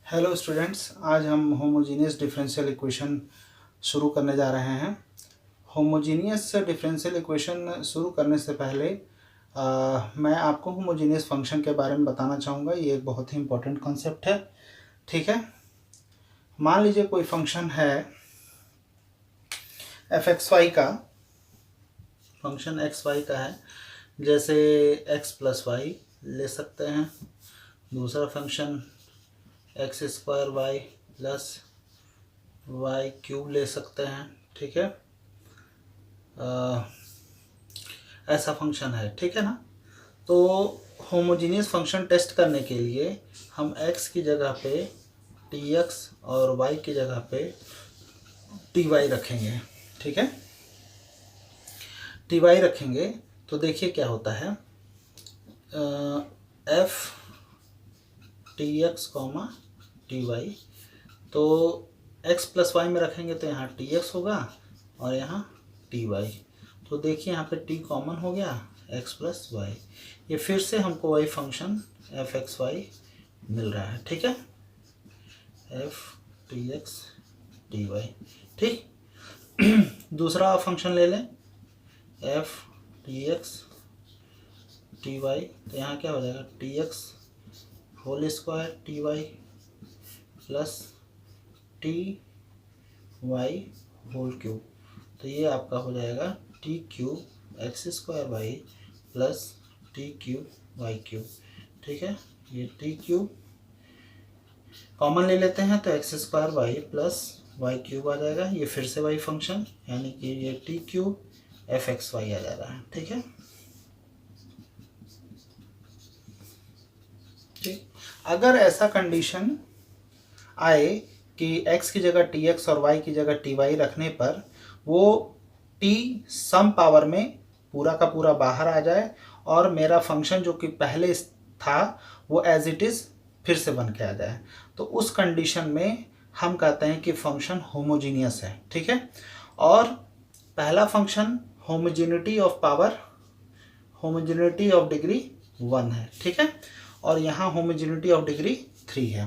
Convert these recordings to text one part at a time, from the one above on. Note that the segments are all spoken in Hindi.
हेलो स्टूडेंट्स, आज हम होमोजीनियस डिफरेंशियल इक्वेशन शुरू करने जा रहे हैं। होमोजीनियस डिफरेंशियल इक्वेशन शुरू करने से पहले मैं आपको होमोजीनियस फंक्शन के बारे में बताना चाहूँगा। ये एक बहुत ही इम्पोर्टेंट कॉन्सेप्ट है। ठीक है, मान लीजिए कोई फंक्शन है एफ एक्स वाई का, फंक्शन एक्स वाई का है, जैसे एक्स प्लस वाई ले सकते हैं। दूसरा function x square Y plus Y cube ले सकते हैं। ठीक है, ऐसा फंक्शन है। ठीक है ना। तो होमोजीनियस फंक्शन टेस्ट करने के लिए हम x की जगह पे tx और y की जगह पे ty रखेंगे। ठीक है, ty रखेंगे तो देखिए क्या होता है। f tx कॉमा ty, तो x प्लस वाई में रखेंगे तो यहाँ tx होगा और यहाँ ty। तो देखिए यहाँ पे t कॉमन हो गया, x प्लस वाई। ये फिर से हमको वही फंक्शन एफ एक्स वाई मिल रहा है। ठीक है, f t x t y. ठीक, दूसरा फंक्शन ले लें f t x t y, तो यहाँ क्या हो जाएगा t x whole square t y plus t y whole cube. तो ये आपका हो जाएगा t cube x square Y plus t cube y cube. ठीक है, ये टी क्यूब कॉमन ले लेते हैं तो X square Y plus Y cube आ जाएगा। ये फिर से वही फंक्शन, यानी कि ये T cube F x Y आ जा रहा है। ठीक है, ठीक। अगर ऐसा कंडीशन आए कि x की जगह tx और y की जगह ty रखने पर वो t सम पावर में पूरा का पूरा बाहर आ जाए और मेरा फंक्शन जो कि पहले था वो एज इट इज़ फिर से बन के आ जाए, तो उस कंडीशन में हम कहते हैं कि फंक्शन होमोजीनियस है। ठीक है, और पहला function homogeneity of power, homogeneity of degree 1 है। ठीक है, और यहाँ होमोजेनिटी ऑफ डिग्री 3 है।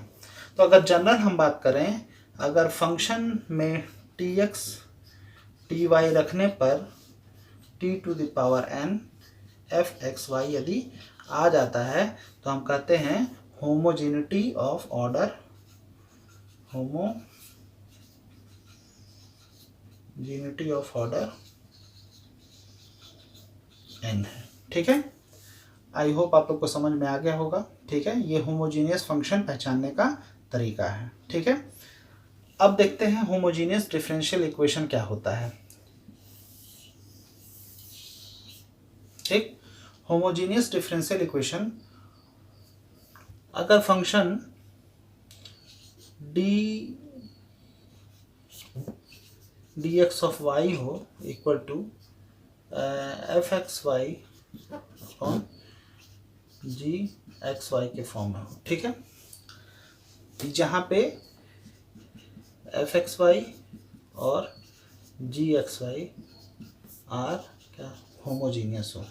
तो अगर जनरल हम बात करें, अगर फंक्शन में टी एक्स टी वाई रखने पर t to the power n f x y यदि आ जाता है तो हम कहते हैं homogeneity of order, homogeneity of order n है। ठीक है, आई होप आप लोग को समझ में आ गया होगा। ठीक है, ये होमोजीनियस फंक्शन पहचानने का तरीका है। ठीक है, अब देखते हैं होमोजीनियस डिफरेंशियल इक्वेशन क्या होता है। ठीक, होमोजीनियस डिफरेंशियल इक्वेशन, अगर function D x of Y हो equal to F x Y upon G x Y के फॉर्म में हो। ठीक है, जहाँ पे एफ एक्स वाई और जी एक्स वाई आर क्या होमोजीनियस हो,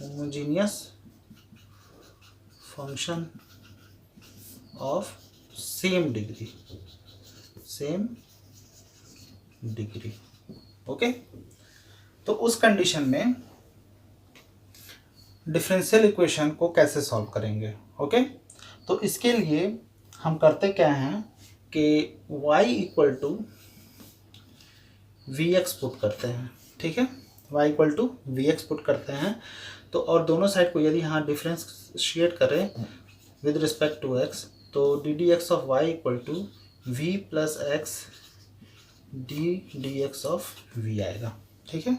homogeneous function of same degree. Okay, तो उस कंडीशन में डिफरेंशियल इक्वेशन को कैसे सॉल्व करेंगे। ओके, तो इसके लिए हम करते क्या हैं कि y equal to v x put करते हैं। ठीक है, y equal to v x put करते हैं, तो और दोनों साइड को यदि यहाँ डिफ्रेंशिएट करें विद रिस्पेक्ट टू x, तो d d x of y equal to v plus x d x of v आएगा। ठीक है,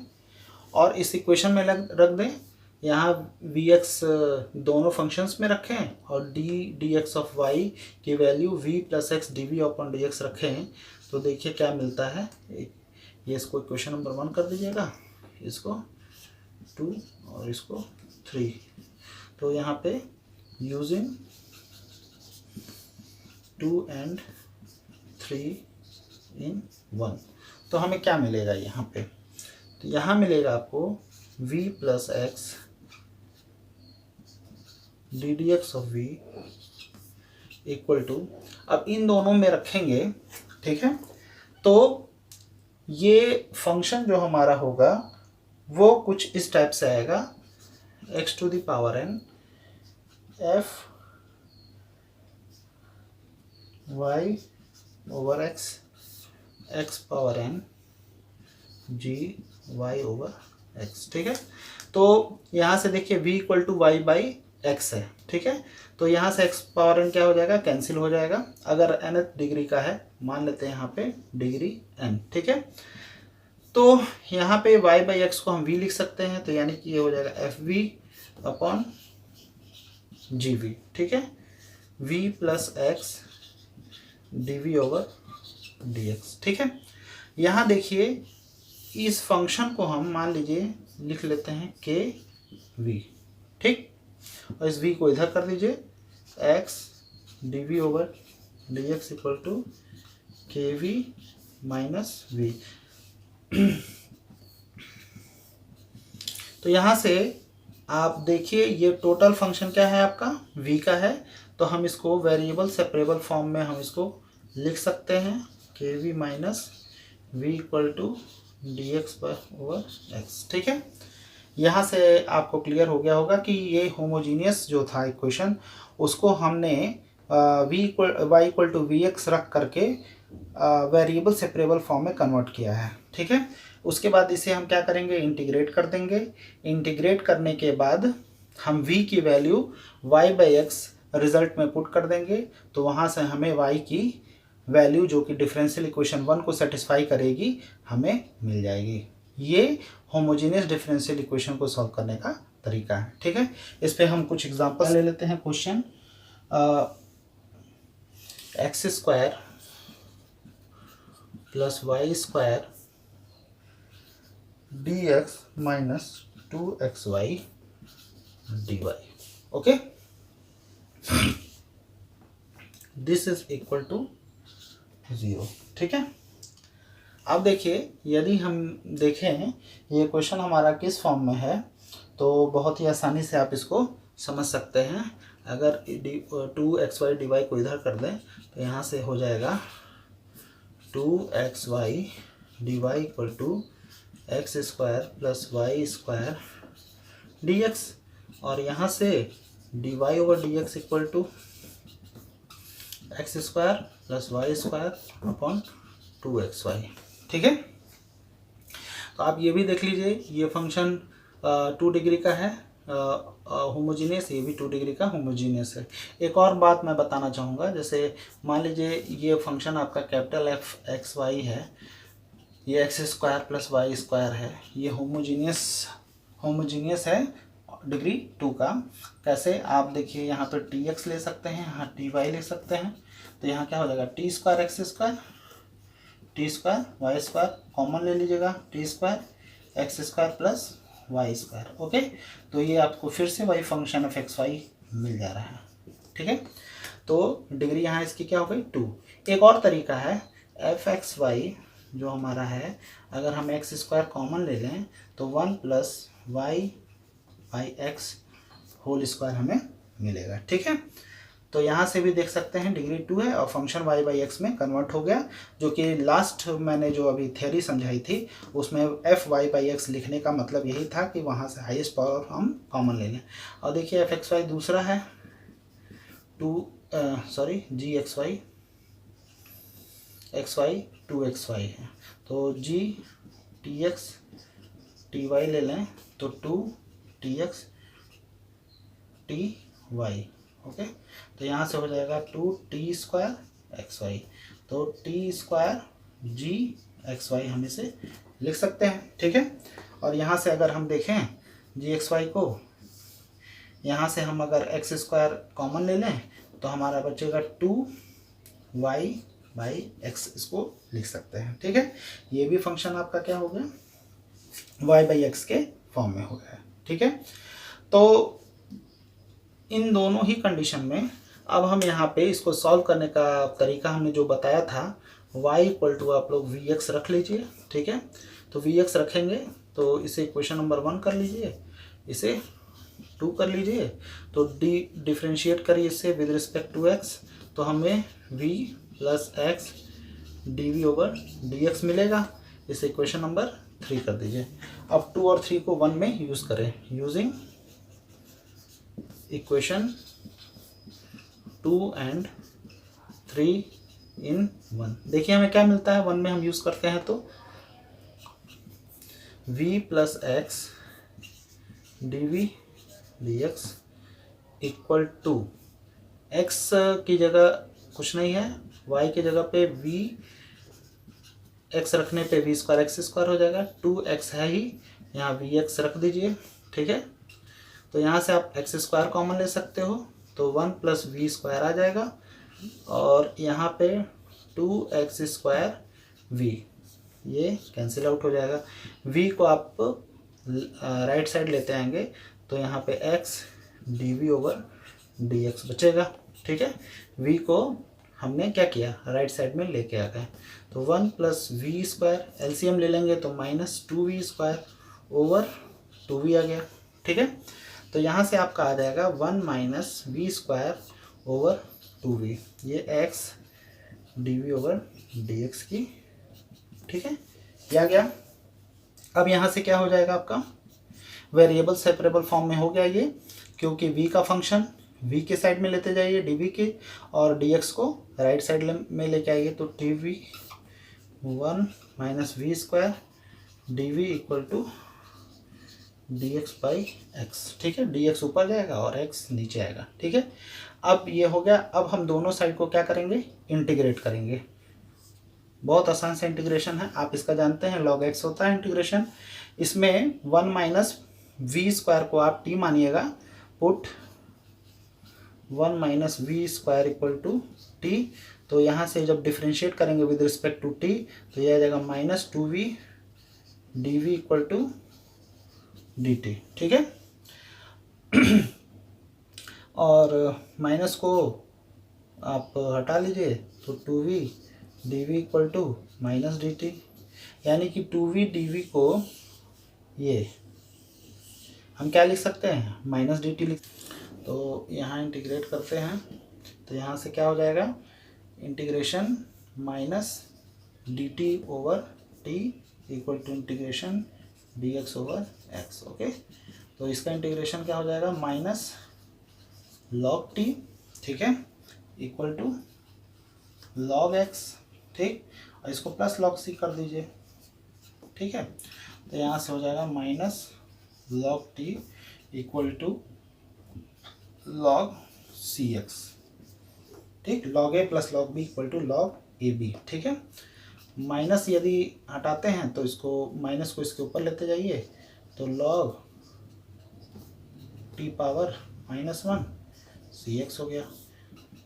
और इस इक्वेशन में रख दें, यहाँ वी एक्स दोनों फंक्शंस में रखें और डी एक्स ऑफ वाई की value v plus x d v upon d x रखें, तो देखिए क्या मिलता है। ये इसको इक्वेशन नंबर 1 कर दीजिएगा, इसको 2 और इसको 3। तो यहाँ पे यूजिंग 2 and 3 in 1, तो हमें क्या मिलेगा यहाँ पे, तो यहाँ मिलेगा आपको v plus x d d x of v equal to, अब इन दोनों में रखेंगे, ठीक है, तो ये फंक्शन जो हमारा होगा वो कुछ इस टाइप से आएगा, x to the power n f y over x, x power n g y over x, ठीक है। तो यहाँ से देखिए v equal to y by x है, ठीक है, तो यहाँ से x पावर n क्या हो जाएगा, कैंसिल हो जाएगा। अगर nth डिग्री का है, मान लेते हैं यहाँ पे डिग्री n, ठीक है, तो यहाँ पे y बाई एक्स को हम v लिख सकते हैं, तो यानी कि ये हो जाएगा f v upon g v, ठीक है, v plus x d v over d x, ठीक है। यहाँ देखिए इस फंक्शन को हम मान लीजिए लिख लेते हैं के वी, ठीक, और इस v को इधर कर दीजिए, x d v over d x equal to k v minus v. तो यहाँ से आप देखिए ये टोटल फंक्शन क्या है आपका, v का है, तो हम इसको वेरिएबल सेपरेबल फॉर्म में हम इसको लिख सकते हैं, k v minus v equal to d x over x, ठीक है। यहाँ से आपको क्लियर हो गया होगा कि ये होमोजीनियस जो था इक्वेशन उसको हमने y equal to v x रख करके वेरिएबल सेपरेबल फॉर्म में कन्वर्ट किया है, ठीक है। उसके बाद इसे हम क्या करेंगे, इंटीग्रेट कर देंगे। इंटीग्रेट करने के बाद हम v की value y by x result में पुट कर देंगे, तो वहाँ से हमें y की वैल्यू जो कि डिफरेंशियल इक्वेशन 1 को सेटिस्फाई करेगी हमें मिल जाएगी। ये होमोजेनियस डिफरेंशियल इक्वेशन को सॉल्व करने का तरीका है, ठीक है। इस पे हम कुछ एग्जांपल ले लेते हैं। Question x square plus y square d x minus 2xy dy, okay, this is equal to 0, ठीक है। अब देखिए यदि हम देखें ये क्वेश्चन हमारा किस फॉर्म में है, तो बहुत ही आसानी से आप इसको समझ सकते हैं। अगर 2xy dy को इधर कर दें तो यहाँ से हो जाएगा 2xy dy equal to x square plus y square d x, और यहाँ से d y over d x equal to x square plus y square upon 2xy, ठीक है। तो आप ये भी देख लीजिए ये फंक्शन 2 डिग्री का है होमोजीनियस, ये भी 2 डिग्री का होमोजीनियस है। एक और बात मैं बताना चाहूँगा, जैसे मान लीजिए ये फंक्शन आपका कैपिटल एफ एक्स वाई है, ये x square plus y square है, ये होमोजीनियस है डिग्री 2 का। कैसे, आप देखिए यहाँ पे टी एक्स ले सकते हैं, यहाँ टी वाई ले सकते हैं, तो यहाँ क्या हो जाएगा t square x square, t square y square common ले लीजिएगा, t square x square plus y square, okay. तो ये आपको फिर से वही फंक्शन ऑफ एक्स वाई मिल जा रहा है, ठीक है। तो डिग्री यहाँ इसकी क्या हो गई 2। एक और तरीका है एफ एक्स वाई जो हमारा है, अगर हम एक्स स्क्वायर कॉमन ले लें तो 1 plus y by x whole square हमें मिलेगा, ठीक है। तो यहाँ से भी देख सकते हैं डिग्री 2 है और फंक्शन y बाई एक्स में कन्वर्ट हो गया, जो कि लास्ट मैंने जो अभी थ्योरी समझाई थी उसमें एफ वाई बाई एक्स लिखने का मतलब यही था कि वहाँ से हाईएस्ट पावर हम कॉमन ले लें। और देखिए एफ एक्स वाई दूसरा है जी एक्स वाई 2xy है, तो g t x t y ले लें तो 2 t x t y, okay. तो यहाँ से हो जाएगा 2 टी स्क्वायर एक्स वाई, तो t square g x y हम इसे लिख सकते हैं, ठीक है। और यहाँ से अगर हम देखें जी एक्स वाई को, यहाँ से हम अगर एक्स स्क्वायर कॉमन ले लें तो हमारा बचेगा 2y बाई एक्स, इसको लिख सकते हैं, ठीक है। ये भी फंक्शन आपका क्या हो गया y बाई एक्स के फॉर्म में हो गया है, ठीक है। तो इन दोनों ही कंडीशन में अब हम यहाँ पे इसको सॉल्व करने का तरीका हमने जो बताया था, y इक्वल टू आप लोग वी एक्स रख लीजिए, ठीक है। तो वी एक्स रखेंगे तो इसे इक्वेशन नंबर 1 कर लीजिए, इसे 2 कर लीजिए, तो डी डिफ्रेंशिएट करिए इससे विद रिस्पेक्ट टू x, तो हमें v प्लस एक्स dv/dx मिलेगा। इसे इक्वेशन नंबर 3 कर दीजिए। अब 2 और 3 को 1 में यूज़ करें, यूजिंग इक्वेशन 2 एंड 3 इन 1। देखिए हमें क्या मिलता है 1 में हम यूज़ करते हैं तो v plus x dv/dx equal to x की जगह कुछ नहीं है, y की जगह पे v x रखने पे v² हो जाएगा, 2x है ही, यहाँ vx रख दीजिए। ठीक है, तो यहाँ से आप x² कॉमन ले सकते हो, तो 1 प्लस v² आ जाएगा, और यहाँ पे 2x² v, ये कैंसिल आउट हो जाएगा। v को आप राइट साइड लेते आएंगे तो यहाँ पे x dv/dx बचेगा। ठीक है, v को हमने क्या किया, राइट साइड में लेके आ गए, तो 1 प्लस v², एलसीएम ले लेंगे तो -2v² ओवर 2v आ गया। ठीक है, तो यहाँ से आपका आ जाएगा 1 माइनस v² ओवर 2v, ये x dv/dx की। ठीक है, ये आ गया। अब यहाँ से क्या हो जाएगा आपका, वेरिएबल सेपरेबल फॉर्म में हो गया ये, क्योंकि v का फंक्शन v के साइड में लेते जाइए dv के, और dx को राइट साइड में लेके आइए, तो dv 1 minus v² dv equal to dx/x। ठीक है, dx ऊपर जाएगा और x नीचे आएगा। ठीक है, अब ये हो गया। अब हम दोनों साइड को क्या करेंगे, इंटीग्रेट करेंगे। बहुत आसान से इंटीग्रेशन है, आप इसका जानते हैं, log x होता है इंटीग्रेशन। इसमें 1 माइनस v² को आप t मानिएगा, put 1 minus v² equal to t, तो यहाँ से जब डिफ्रेंशिएट करेंगे विद रिस्पेक्ट टू t, तो यह आ जाएगा -2v dv equal to dt। ठीक है, और माइनस को आप हटा लीजिए, तो 2v dv equal to -dt, यानी कि 2v dv को ये हम क्या लिख सकते हैं, -dt लिख। तो यहाँ इंटीग्रेट करते हैं, तो यहाँ से क्या हो जाएगा, integration -dt over t equal to integration dx/x। Okay, तो इसका इंटीग्रेशन क्या हो जाएगा, माइनस log t, ठीक है, इक्वल टू log x। ठीक, और इसको प्लस log c कर दीजिए। ठीक है, तो यहाँ से हो जाएगा minus log t equal to log cx। ठीक, log a plus log b equal to log ab। ठीक है, माइनस यदि हटाते हैं तो इसको माइनस को इसके ऊपर लेते जाइए, तो log t पावर -1 cx हो गया,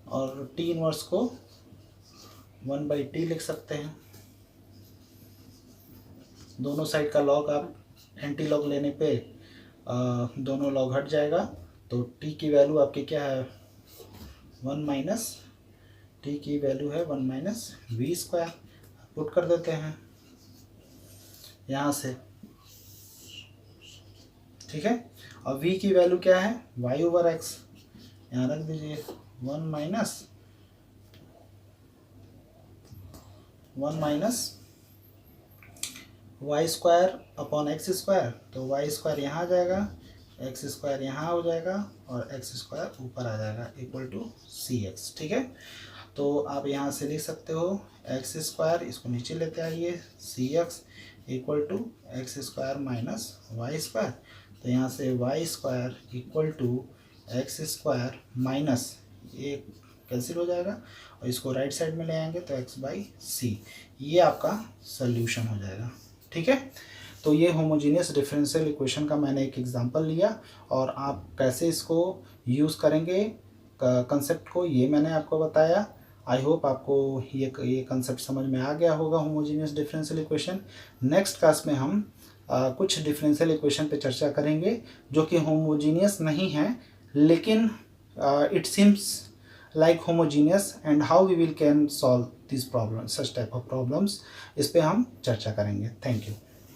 और t इनवर्स को 1/t लिख सकते हैं। दोनों साइड का log आप एंटी लॉग लेने पे दोनों लॉग हट जाएगा, तो t की वैल्यू आपकी क्या है, 1 माइनस t की वैल्यू है 1 माइनस v²। पुट कर देते हैं यहाँ से। ठीक है, और v की वैल्यू क्या है, y/x, यहाँ रख दीजिए 1 माइनस y² अपॉन x², तो y² यहाँ आ जाएगा, x² यहाँ हो जाएगा, और x² ऊपर आ जाएगा, इक्वल टू cx। ठीक है, तो आप यहाँ से लिख सकते हो x², इसको नीचे लेते आइए, cx equal to x² minus y², तो यहाँ से y² equal to x² minus, ये कैंसिल हो जाएगा, और इसको राइट साइड में ले आएंगे तो x/c, ये आपका सल्यूशन हो जाएगा। ठीक है, तो ये होमोजीनियस डिफरेंशियल इक्वेशन का मैंने एक एग्जांपल लिया, और आप कैसे इसको यूज़ करेंगे कंसेप्ट को, ये मैंने आपको बताया। आई होप आपको ये कंसेप्ट समझ में आ गया होगा, homogeneous differential equation. Next class में हम कुछ डिफरेंशियल इक्वेशन पे चर्चा करेंगे जो कि होमोजीनियस नहीं है, लेकिन it seems like homogeneous, and how we will can solve these problems, such type of problems, इस पे हम चर्चा करेंगे। Thank you.